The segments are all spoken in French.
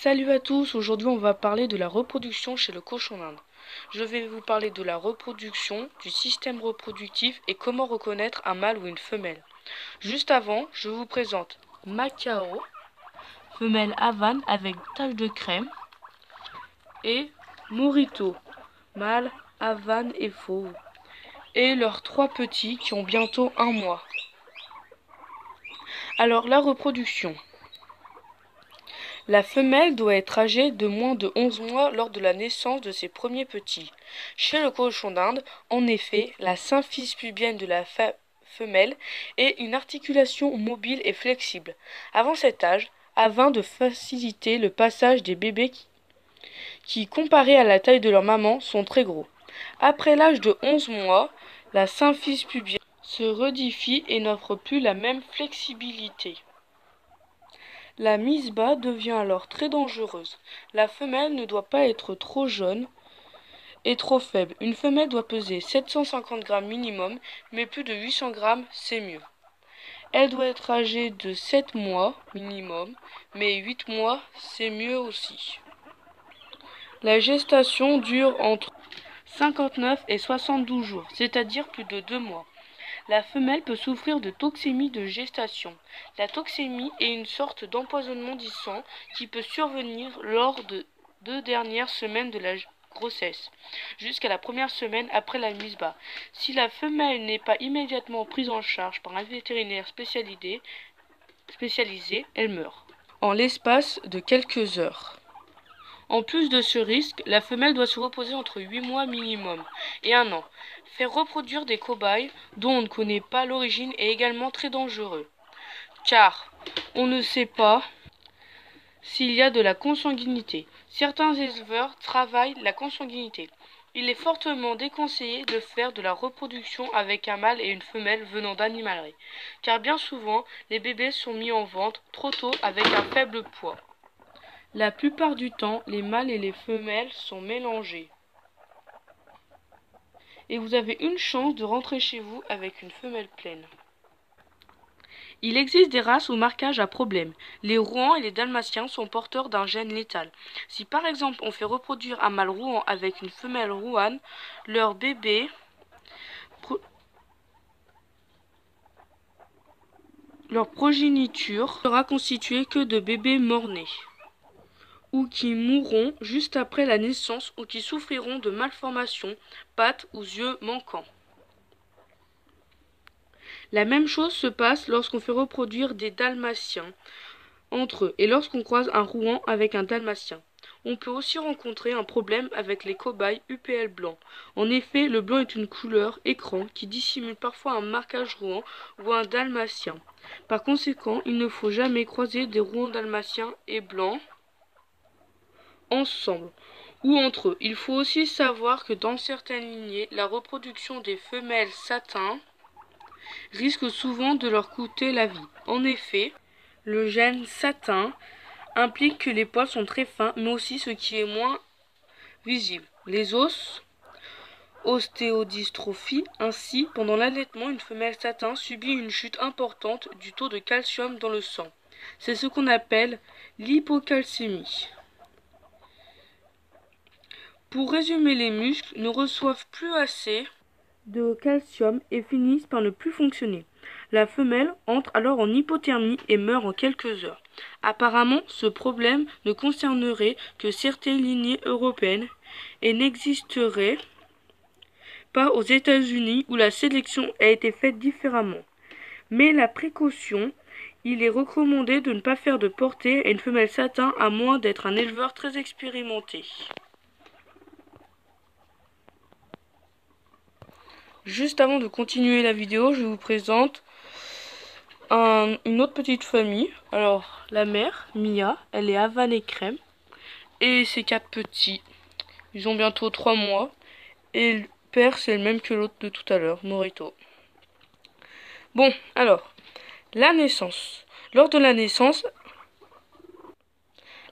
Salut à tous, aujourd'hui on va parler de la reproduction chez le cochon d'Inde. Je vais vous parler de la reproduction, du système reproductif et comment reconnaître un mâle ou une femelle. Juste avant, je vous présente Macao, femelle Havane avec tache de crème, et Morito, mâle Havane et fauve, et leurs trois petits qui ont bientôt 1 mois. Alors la reproduction. La femelle doit être âgée de moins de 11 mois lors de la naissance de ses premiers petits. Chez le cochon d'Inde, en effet, la symphyse pubienne de la femelle est une articulation mobile et flexible. Avant cet âge, afin de faciliter le passage des bébés qui, comparés à la taille de leur maman, sont très gros. Après l'âge de 11 mois, la symphyse pubienne se redifie et n'offre plus la même flexibilité. La mise bas devient alors très dangereuse. La femelle ne doit pas être trop jeune et trop faible. Une femelle doit peser 750 g minimum, mais plus de 800 g, c'est mieux. Elle doit être âgée de 7 mois minimum, mais 8 mois, c'est mieux aussi. La gestation dure entre 59 et 72 jours, c'est-à-dire plus de 2 mois. La femelle peut souffrir de toxémie de gestation. La toxémie est une sorte d'empoisonnement du sang qui peut survenir lors de 2 dernières semaines de la grossesse, jusqu'à la première semaine après la mise bas. Si la femelle n'est pas immédiatement prise en charge par un vétérinaire spécialisé, elle meurt en l'espace de quelques heures. En plus de ce risque, la femelle doit se reposer entre 8 mois minimum et 1 an. Faire reproduire des cobayes dont on ne connaît pas l'origine est également très dangereux, car on ne sait pas s'il y a de la consanguinité. Certains éleveurs travaillent la consanguinité. Il est fortement déconseillé de faire de la reproduction avec un mâle et une femelle venant d'animalerie, car bien souvent, les bébés sont mis en vente trop tôt avec un faible poids. La plupart du temps, les mâles et les femelles sont mélangés. Et vous avez une chance de rentrer chez vous avec une femelle pleine. Il existe des races ou marquages à problème. Les Rouens et les Dalmatiens sont porteurs d'un gène létal. Si par exemple on fait reproduire un mâle Rouan avec une femelle Rouane, leur bébé leur progéniture sera constituée que de bébés mort-nés, ou qui mourront juste après la naissance ou qui souffriront de malformations, pattes ou yeux manquants. La même chose se passe lorsqu'on fait reproduire des dalmatiens entre eux et lorsqu'on croise un Rouan avec un dalmatien. On peut aussi rencontrer un problème avec les cobayes UPL blancs. En effet, le blanc est une couleur écran qui dissimule parfois un marquage Rouan ou un dalmatien. Par conséquent, il ne faut jamais croiser des Rouans dalmatiens et blancs ensemble ou entre eux. Il faut aussi savoir que dans certaines lignées, la reproduction des femelles satin risque souvent de leur coûter la vie. En effet, le gène satin implique que les poils sont très fins, mais aussi ce qui est moins visible, les os, ostéodystrophie. Ainsi, pendant l'allaitement, une femelle satin subit une chute importante du taux de calcium dans le sang. C'est ce qu'on appelle l'hypocalcémie. Pour résumer, les muscles ne reçoivent plus assez de calcium et finissent par ne plus fonctionner. La femelle entre alors en hypothermie et meurt en quelques heures. Apparemment, ce problème ne concernerait que certaines lignées européennes et n'existerait pas aux États-Unis où la sélection a été faite différemment. Mais la précaution, il est recommandé de ne pas faire de portée à une femelle satin à moins d'être un éleveur très expérimenté. Juste avant de continuer la vidéo, je vous présente une autre petite famille. Alors, la mère, Mia, elle est Havane et crème. Et ses 4 petits, ils ont bientôt 3 mois. Et le père, c'est le même que l'autre de tout à l'heure, Morito. Bon, alors, la naissance. Lors de la naissance,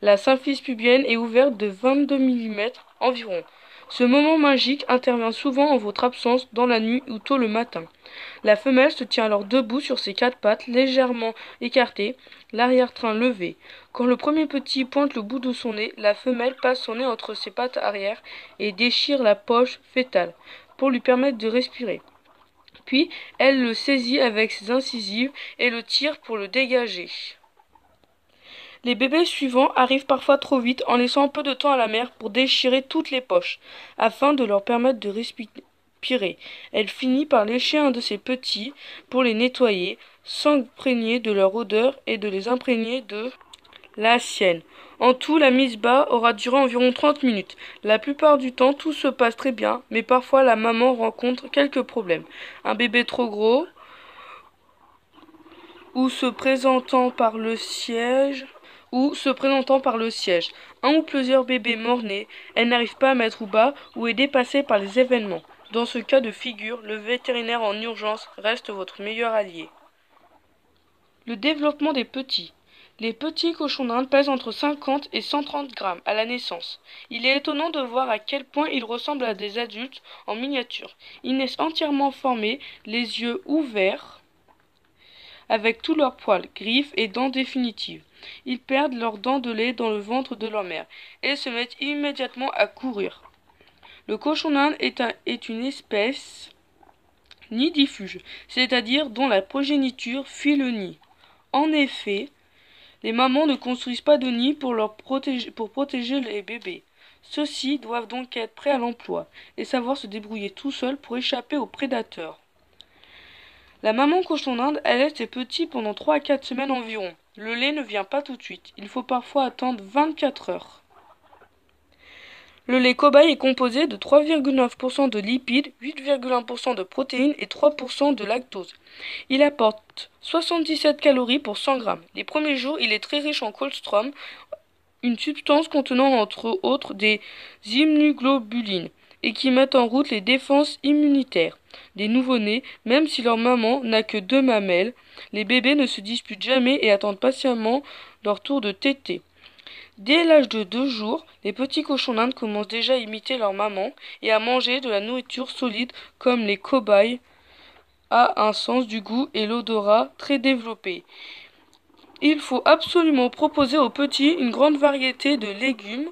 la symphyse pubienne est ouverte de 22 mm environ. Ce moment magique intervient souvent en votre absence, dans la nuit ou tôt le matin. La femelle se tient alors debout sur ses quatre pattes, légèrement écartées, l'arrière-train levé. Quand le premier petit pointe le bout de son nez, la femelle passe son nez entre ses pattes arrière et déchire la poche fœtale pour lui permettre de respirer. Puis, elle le saisit avec ses incisives et le tire pour le dégager. Les bébés suivants arrivent parfois trop vite en laissant peu de temps à la mère pour déchirer toutes les poches, afin de leur permettre de respirer. Elle finit par lécher un de ses petits pour les nettoyer, s'imprégner de leur odeur et de les imprégner de la sienne. En tout, la mise bas aura duré environ 30 minutes. La plupart du temps, tout se passe très bien, mais parfois la maman rencontre quelques problèmes. Un bébé trop gros, ou se présentant par le siège, un ou plusieurs bébés mort-nés, elle n'arrive pas à mettre ou bas ou est dépassée par les événements. Dans ce cas de figure, le vétérinaire en urgence reste votre meilleur allié. Le développement des petits. Les petits cochons d'Inde pèsent entre 50 et 130 grammes à la naissance. Il est étonnant de voir à quel point ils ressemblent à des adultes en miniature. Ils naissent entièrement formés, les yeux ouverts, avec tous leurs poils, griffes et dents définitives. Ils perdent leurs dents de lait dans le ventre de leur mère et se mettent immédiatement à courir. Le cochon d'Inde est une espèce nidifuge, c'est-à-dire dont la progéniture fuit le nid. En effet, les mamans ne construisent pas de nid pour protéger les bébés. Ceux-ci doivent donc être prêts à l'emploi et savoir se débrouiller tout seuls pour échapper aux prédateurs. La maman cochon d'Inde allaite ses petits pendant 3 à 4 semaines environ. Le lait ne vient pas tout de suite. Il faut parfois attendre 24 heures. Le lait cobaye est composé de 3,9% de lipides, 8,1% de protéines et 3% de lactose. Il apporte 77 calories pour 100 grammes. Les premiers jours, il est très riche en colostrum, une substance contenant entre autres des immunoglobulines et qui met en route les défenses immunitaires des nouveau-nés. Même si leur maman n'a que 2 mamelles, les bébés ne se disputent jamais et attendent patiemment leur tour de téter. Dès l'âge de 2 jours, les petits cochons d'Inde commencent déjà à imiter leur maman et à manger de la nourriture solide comme les cobayes, a un sens du goût et l'odorat très développé. Il faut absolument proposer aux petits une grande variété de légumes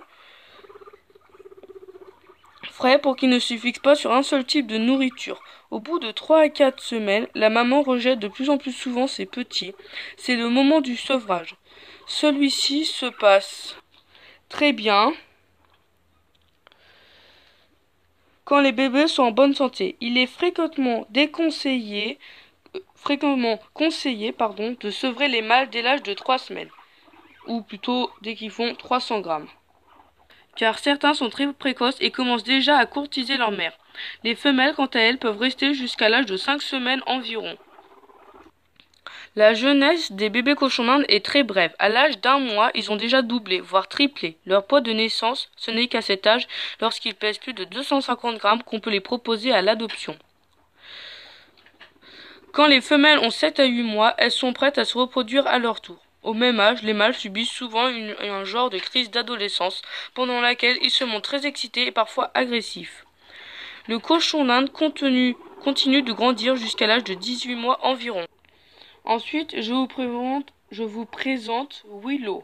frais pour qu'ils ne se fixent pas sur un seul type de nourriture. Au bout de 3 à 4 semaines, la maman rejette de plus en plus souvent ses petits. C'est le moment du sevrage. Celui-ci se passe très bien quand les bébés sont en bonne santé. Il est fréquemment conseillé de sevrer les mâles dès l'âge de 3 semaines, ou plutôt dès qu'ils font 300 grammes. Car certains sont très précoces et commencent déjà à courtiser leur mère. Les femelles, quant à elles, peuvent rester jusqu'à l'âge de 5 semaines environ. La jeunesse des bébés cochons d'Inde est très brève. À l'âge d'1 mois, ils ont déjà doublé, voire triplé. Leur poids de naissance, ce n'est qu'à cet âge, lorsqu'ils pèsent plus de 250 grammes, qu'on peut les proposer à l'adoption. Quand les femelles ont 7 à 8 mois, elles sont prêtes à se reproduire à leur tour. Au même âge, les mâles subissent souvent un genre de crise d'adolescence, pendant laquelle ils se montrent très excités et parfois agressifs. Le cochon d'Inde continue de grandir jusqu'à l'âge de 18 mois environ. Ensuite, je vous présente Willow,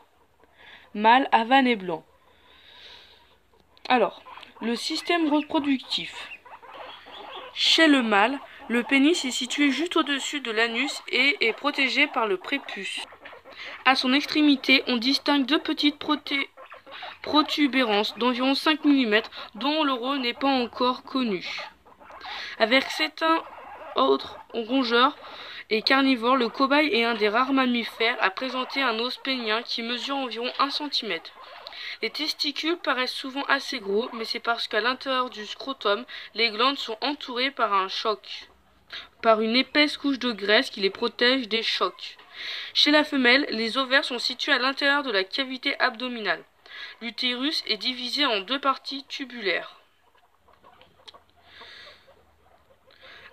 mâle havane et blanc. Alors, le système reproductif. Chez le mâle, le pénis est situé juste au-dessus de l'anus et est protégé par le prépuce. À son extrémité, on distingue 2 petites protubérances d'environ 5 mm dont le rôle n'est pas encore connu. Avec certains autres rongeurs et carnivores, le cobaye est un des rares mammifères à présenter un os pénien qui mesure environ 1 cm. Les testicules paraissent souvent assez gros, mais c'est parce qu'à l'intérieur du scrotum, les glandes sont entourées par une épaisse couche de graisse qui les protège des chocs. Chez la femelle, les ovaires sont situés à l'intérieur de la cavité abdominale. L'utérus est divisé en 2 parties tubulaires,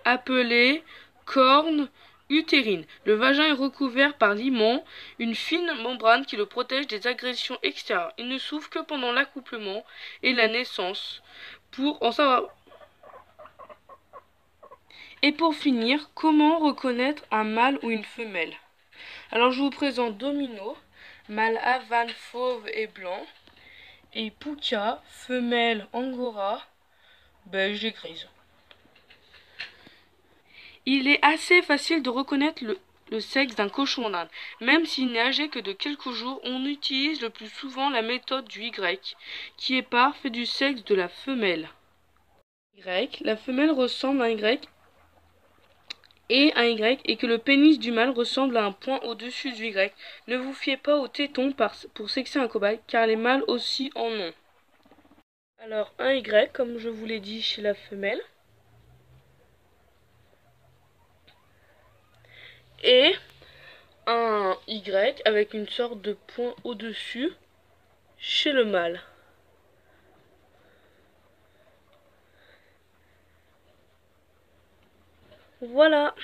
appelées cornes utérines. Le vagin est recouvert par l'hymen, une fine membrane qui le protège des agressions extérieures. Il ne souffre que pendant l'accouplement et la naissance. pour en savoir. Et pour finir, comment reconnaître un mâle ou une femelle? Alors je vous présente Domino, mâle Havane fauve et blanc, et Puka, femelle Angora, beige et grise. Il est assez facile de reconnaître le sexe d'un cochon d'Inde. Même s'il n'est âgé que de quelques jours, on utilise le plus souvent la méthode du Y, qui est fait du sexe de la femelle. La femelle ressemble à un Y et que le pénis du mâle ressemble à un point au-dessus du Y. Ne vous fiez pas aux tétons pour sexer un cobaye, car les mâles aussi en ont. Alors un Y, comme je vous l'ai dit chez la femelle, et un Y avec une sorte de point au-dessus chez le mâle. Voilà,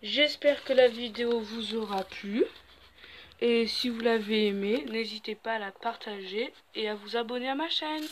j'espère que la vidéo vous aura plu. Et si vous l'avez aimé, n'hésitez pas à la partager et à vous abonner à ma chaîne.